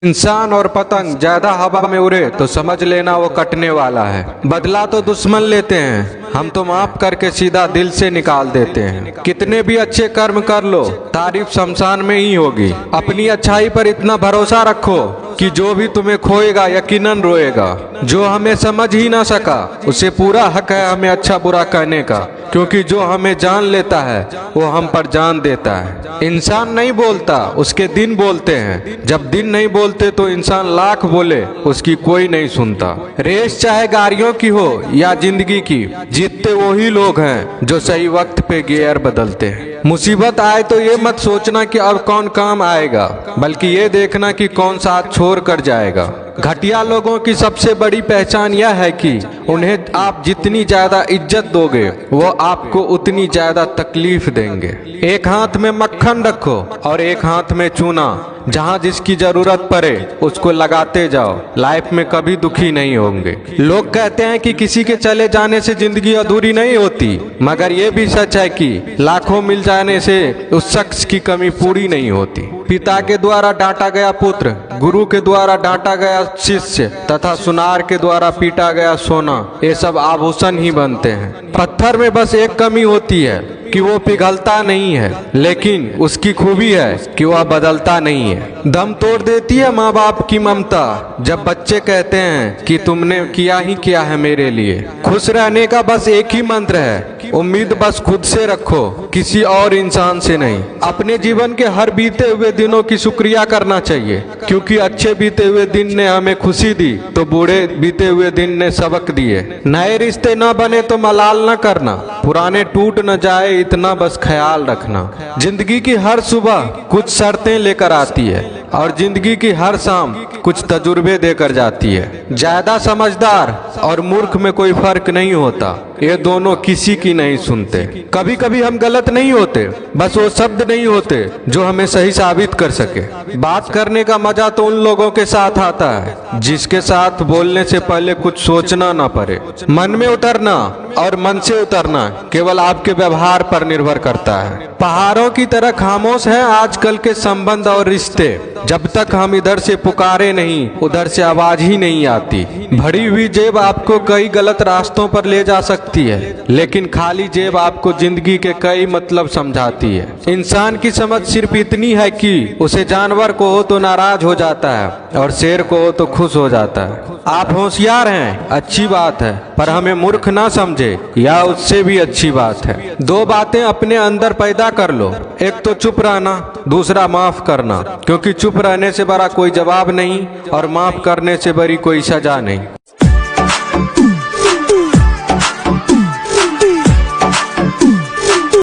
इंसान और पतंग ज्यादा हवा में उड़े तो समझ लेना वो कटने वाला है। बदला तो दुश्मन लेते हैं, हम तो माफ करके सीधा दिल से निकाल देते हैं। कितने भी अच्छे कर्म कर लो, तारीफ शमशान में ही होगी। अपनी अच्छाई पर इतना भरोसा रखो कि जो भी तुम्हें खोएगा यकीनन रोएगा। जो हमें समझ ही ना सका उसे पूरा हक है हमें अच्छा बुरा कहने का, क्योंकि जो हमें जान लेता है वो हम पर जान देता है। इंसान नहीं बोलता, उसके दिन बोलते हैं। जब दिन नहीं बोलते तो इंसान लाख बोले उसकी कोई नहीं सुनता। रेस चाहे गाड़ियों की हो या जिंदगी की, जीतते वही लोग हैं जो सही वक्त पे गियर बदलते हैं। मुसीबत आए तो ये मत सोचना कि अब कौन काम आएगा, बल्कि ये देखना कि कौन साथ छोड़ कर जाएगा। घटिया लोगों की सबसे बड़ी पहचान यह है कि उन्हें आप जितनी ज्यादा इज्जत दोगे वो आपको उतनी ज्यादा तकलीफ देंगे। एक हाथ में मक्खन रखो और एक हाथ में चूना। जहाँ जिसकी जरूरत पड़े उसको लगाते जाओ, लाइफ में कभी दुखी नहीं होंगे। लोग कहते हैं कि किसी के चले जाने से जिंदगी अधूरी नहीं होती, मगर ये भी सच है कि लाखों मिल जाने से उस शख्स की कमी पूरी नहीं होती। पिता के द्वारा डांटा गया पुत्र, गुरु के द्वारा डांटा गया शिष्य तथा सुनार के द्वारा पीटा गया सोना, ये सब आभूषण ही बनते हैं। पत्थर में बस एक कमी होती है कि वो पिघलता नहीं है, लेकिन उसकी खूबी है कि वह बदलता नहीं है। दम तोड़ देती है माँ बाप की ममता जब बच्चे कहते हैं कि तुमने किया ही क्या है मेरे लिए। खुश रहने का बस एक ही मंत्र है, उम्मीद बस खुद से रखो, किसी और इंसान से नहीं। अपने जीवन के हर बीते हुए दिनों की शुक्रिया करना चाहिए, क्योंकि अच्छे बीते हुए दिन ने हमें खुशी दी तो बूढ़े बीते हुए दिन ने सबक दिए। नए रिश्ते न बने तो मलाल न करना, पुराने टूट न जाए इतना बस ख्याल रखना। जिंदगी की हर सुबह कुछ शर्तें लेकर आती है और जिंदगी की हर शाम कुछ तजुर्बे देकर जाती है। ज्यादा समझदार और मूर्ख में कोई फर्क नहीं होता, ये दोनों किसी की नहीं सुनते। कभी कभी हम गलत नहीं होते, बस वो शब्द नहीं होते जो हमें सही साबित कर सके। बात करने का मजा तो उन लोगों के साथ आता है जिसके साथ बोलने से पहले कुछ सोचना ना पड़े। मन में उतरना और मन से उतरना केवल आपके व्यवहार पर निर्भर करता है। पहाड़ों की तरह खामोश है आजकल के संबंध और रिश्ते। जब तक हम इधर से पुकारे नहीं उधर से आवाज ही नहीं आती। भरी हुई जेब आपको कई गलत रास्तों पर ले जा सकती है, लेकिन खाली जेब आपको जिंदगी के कई मतलब समझाती है। इंसान की समझ सिर्फ इतनी है कि उसे जानवर को हो तो नाराज हो जाता है और शेर को हो तो खुश हो जाता है। आप होशियार हैं, अच्छी बात है, पर हमें मूर्ख ना समझे या उससे भी अच्छी बात है। दो बातें अपने अंदर पैदा कर लो, एक तो चुप रहना, दूसरा माफ करना, क्योंकि चुप रहने से बड़ा कोई जवाब नहीं और माफ करने से बड़ी कोई सजा नहीं।